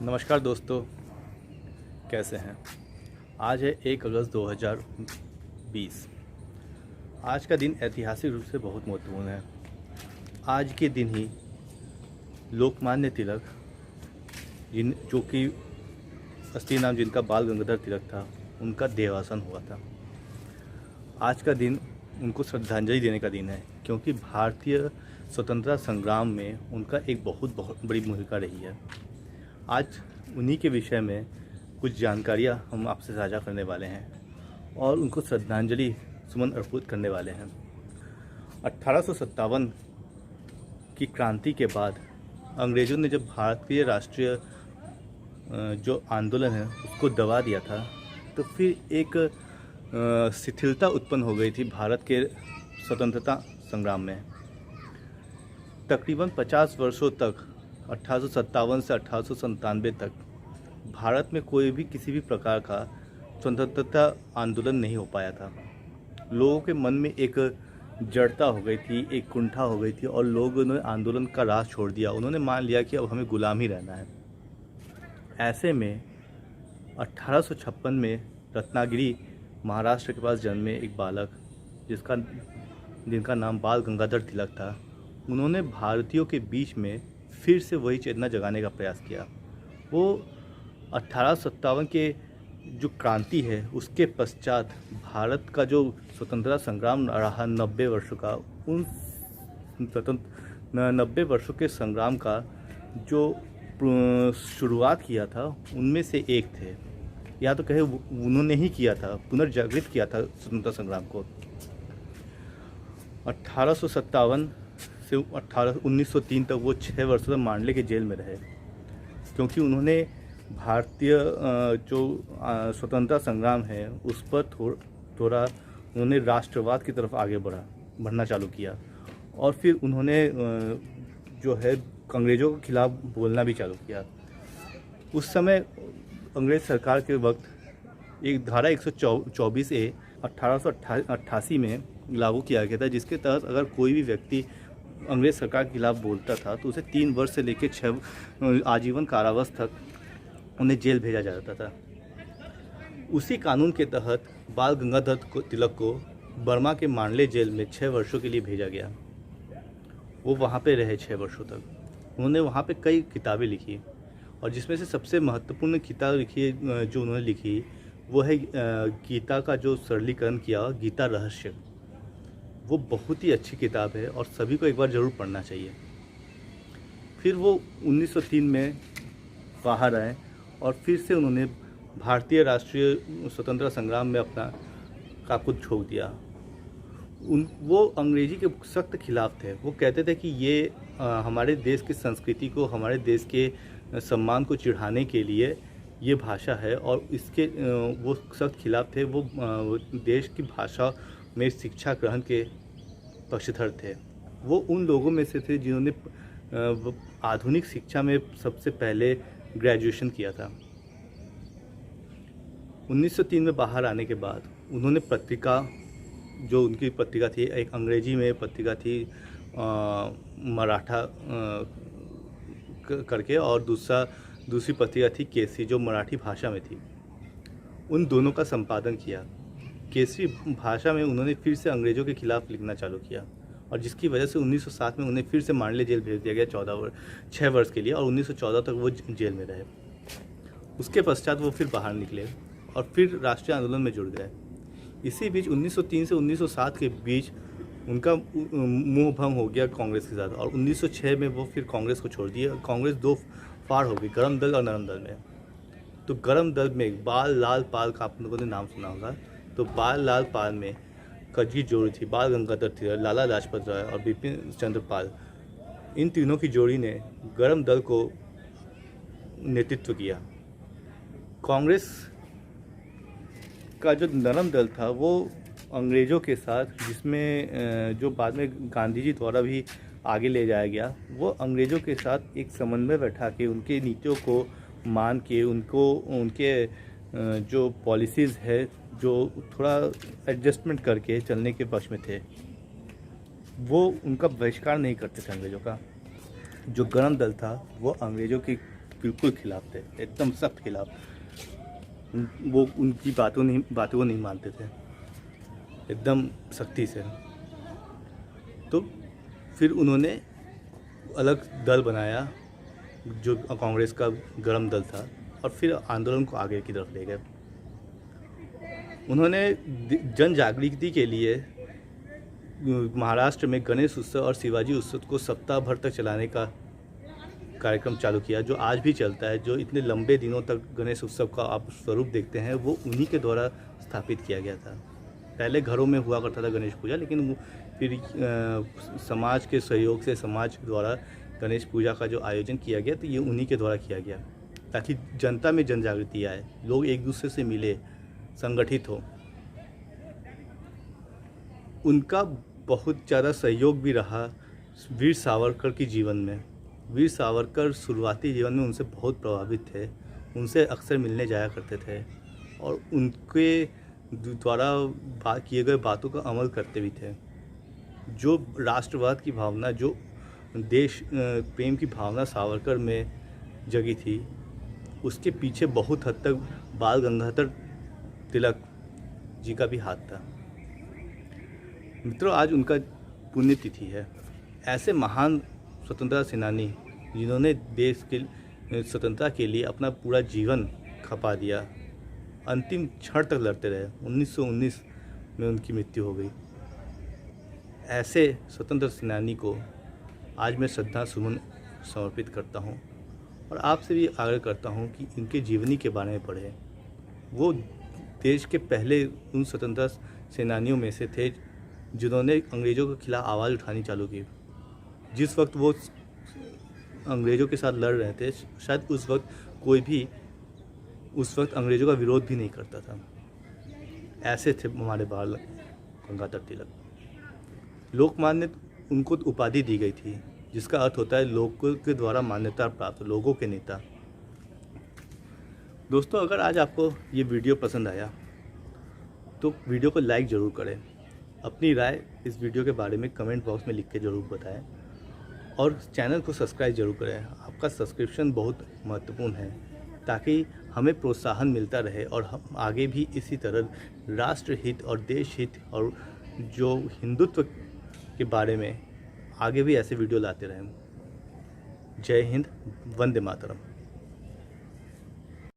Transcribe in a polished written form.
नमस्कार दोस्तों, कैसे हैं। आज है 1 अगस्त 2020। आज का दिन ऐतिहासिक रूप से बहुत महत्वपूर्ण है। आज के दिन ही लोकमान्य तिलक, जो कि असली नाम जिनका बाल गंगाधर तिलक था, उनका देहावसान हुआ था। आज का दिन उनको श्रद्धांजलि देने का दिन है, क्योंकि भारतीय स्वतंत्रता संग्राम में उनका एक बहुत बड़ी भूमिका रही है। आज उन्हीं के विषय में कुछ जानकारियाँ हम आपसे साझा करने वाले हैं और उनको श्रद्धांजलि सुमन अर्पित करने वाले हैं। 1857 की क्रांति के बाद अंग्रेज़ों ने जब भारतीय राष्ट्रीय जो आंदोलन है उसको दबा दिया था, तो फिर एक शिथिलता उत्पन्न हो गई थी भारत के स्वतंत्रता संग्राम में। तकरीबन 50 वर्षों तक 1857 से 1897 तक भारत में कोई भी किसी भी प्रकार का स्वतंत्रता आंदोलन नहीं हो पाया था। लोगों के मन में एक जड़ता हो गई थी, एक कुंठा हो गई थी और लोगों ने आंदोलन का राह छोड़ दिया। उन्होंने मान लिया कि अब हमें गुलाम ही रहना है। ऐसे में 1856 में रत्नागिरी महाराष्ट्र के पास जन्मे एक बालक जिनका नाम बाल गंगाधर तिलक था, उन्होंने भारतीयों के बीच में फिर से वही चेतना जगाने का प्रयास किया। वो 1857 के जो क्रांति है उसके पश्चात भारत का जो स्वतंत्रता संग्राम रहा 90 वर्षों का, उन 90 वर्षों के संग्राम का जो शुरुआत किया था उनमें से एक थे, या तो कहे उन्होंने ही किया था, पुनर्जागृत किया था स्वतंत्रता संग्राम को। 1857 से 1903 तक वो 6 वर्षों तक मांडले के जेल में रहे, क्योंकि उन्होंने भारतीय जो स्वतंत्रता संग्राम है उस पर थोड़ा उन्होंने राष्ट्रवाद की तरफ आगे बढ़ना चालू किया। और फिर उन्होंने जो है अंग्रेज़ों के खिलाफ बोलना भी चालू किया। उस समय अंग्रेज़ सरकार के वक्त एक धारा 124A 1888 में लागू किया गया था, जिसके तहत अगर कोई भी व्यक्ति अंग्रेज़ सरकार के खिलाफ बोलता था तो उसे 3 वर्ष से लेकर 6 आजीवन कारावास तक उन्हें जेल भेजा जाता था। उसी कानून के तहत बाल गंगाधर तिलक को बर्मा के मांडले जेल में 6 वर्षों के लिए भेजा गया। वो वहाँ पे रहे 6 वर्षों तक। उन्होंने वहाँ पे कई किताबें लिखी, और जिसमें से सबसे महत्वपूर्ण किताब लिखी जो उन्होंने लिखी वो है गीता का जो सरलीकरण किया, गीता रहस्य। वो बहुत ही अच्छी किताब है और सभी को एक बार ज़रूर पढ़ना चाहिए। फिर वो 1903 में बाहर आए और फिर से उन्होंने भारतीय राष्ट्रीय स्वतंत्रता संग्राम में अपना काकुद झोंक दिया। वो अंग्रेजी के सख्त खिलाफ थे। वो कहते थे कि ये हमारे देश की संस्कृति को, हमारे देश के सम्मान को चिढ़ाने के लिए ये भाषा है, और इसके वो सख्त खिलाफ थे। वो देश की भाषा में शिक्षा ग्रहण के पक्षधर थे। वो उन लोगों में से थे जिन्होंने आधुनिक शिक्षा में सबसे पहले ग्रेजुएशन किया था। 1903 में बाहर आने के बाद उन्होंने पत्रिका, जो उनकी पत्रिका थी, एक अंग्रेजी में पत्रिका थी मराठा करके, और दूसरी पत्रिका थी केसरी, जो मराठी भाषा में थी। उन दोनों का संपादन किया। केसरी भाषा में उन्होंने फिर से अंग्रेज़ों के खिलाफ लिखना चालू किया, और जिसकी वजह से 1907 में उन्हें फिर से मांडले जेल भेज दिया गया 6 वर्ष के लिए, और 1914 तक वो जेल में रहे। उसके पश्चात वो फिर बाहर निकले और फिर राष्ट्रीय आंदोलन में जुड़ गए। इसी बीच 1903 से 1907 के बीच उनका मुँह भंग हो गया कांग्रेस के साथ, और 1906 में वो फिर कांग्रेस को छोड़ दिया। कांग्रेस 2 फाड़ हो गई, गर्म दल और नरम दल में। तो गर्म दल में बाल लाल पाल का आप लोगों ने नाम सुना होगा। तो बाल लाल पाल में कजी जोड़ी थी, बाल गंगाधर तिलक, लाला लाजपत राय और बिपिन चंद्र पाल। इन तीनों की जोड़ी ने गर्म दल को नेतृत्व किया। कांग्रेस का जो नरम दल था वो अंग्रेज़ों के साथ, जिसमें जो बाद में गांधी जी द्वारा भी आगे ले जाया गया, वो अंग्रेज़ों के साथ एक समन्वय बैठा के उनके नीतियों को मान के उनके जो पॉलिसीज़ है जो थोड़ा एडजस्टमेंट करके चलने के पक्ष में थे। वो उनका बहिष्कार नहीं करते थे अंग्रेज़ों का। जो गर्म दल था वो अंग्रेज़ों की बिल्कुल खिलाफ थे, एकदम सख्त खिलाफ। वो उनकी बातों को नहीं मानते थे एकदम सख्ती से। तो फिर उन्होंने अलग दल बनाया जो कांग्रेस का गरम दल था, और फिर आंदोलन को आगे की तरफ ले गए। उन्होंने जन जागृति के लिए महाराष्ट्र में गणेश उत्सव और शिवाजी उत्सव को सप्ताह भर तक चलाने का कार्यक्रम चालू किया, जो आज भी चलता है। जो इतने लंबे दिनों तक गणेश उत्सव का आप स्वरूप देखते हैं, वो उन्हीं के द्वारा स्थापित किया गया था। पहले घरों में हुआ करता था गणेश पूजा, लेकिन वो फिर समाज के सहयोग से, समाज द्वारा गणेश पूजा का जो आयोजन किया गया, तो ये उन्हीं के द्वारा किया गया, ताकि जनता में जन जागृति आए, लोग एक दूसरे से मिले, संगठित हो। उनका बहुत ज़्यादा सहयोग भी रहा वीर सावरकर की जीवन में। वीर सावरकर शुरुआती जीवन में उनसे बहुत प्रभावित थे, उनसे अक्सर मिलने जाया करते थे, और उनके द्वारा किए गए बातों का अमल करते भी थे। जो राष्ट्रवाद की भावना, जो देश प्रेम की भावना सावरकर में जगी थी, उसके पीछे बहुत हद तक बाल गंगाधर तिलक जी का भी हाथ था। मित्रों, आज उनका पुण्यतिथि है। ऐसे महान स्वतंत्रता सेनानी जिन्होंने देश के स्वतंत्रता के लिए अपना पूरा जीवन खपा दिया, अंतिम क्षण तक लड़ते रहे। 1919 में उनकी मृत्यु हो गई। ऐसे स्वतंत्र सेनानी को आज मैं श्रद्धा सुमन समर्पित करता हूं, और आपसे भी आग्रह करता हूं कि इनके जीवनी के बारे में पढ़ें। वो देश के पहले उन स्वतंत्रता सेनानियों में से थे जिन्होंने अंग्रेज़ों के खिलाफ आवाज़ उठानी चालू की। जिस वक्त वो अंग्रेज़ों के साथ लड़ रहे थे, शायद उस वक्त अंग्रेज़ों का विरोध भी नहीं करता था। ऐसे थे हमारे बाल गंगाधर तिलक। लोकमान्य उनको उपाधि दी गई थी, जिसका अर्थ होता है लोगों के द्वारा मान्यता प्राप्त, लोगों के नेता। दोस्तों, अगर आज आपको ये वीडियो पसंद आया तो वीडियो को लाइक ज़रूर करें। अपनी राय इस वीडियो के बारे में कमेंट बॉक्स में लिख के ज़रूर बताएं, और चैनल को सब्सक्राइब जरूर करें। आपका सब्सक्रिप्शन बहुत महत्वपूर्ण है, ताकि हमें प्रोत्साहन मिलता रहे और हम आगे भी इसी तरह राष्ट्र हित और देश हित और जो हिंदुत्व के बारे में आगे भी ऐसे वीडियो लाते रहें। जय हिंद, वंदे मातरम।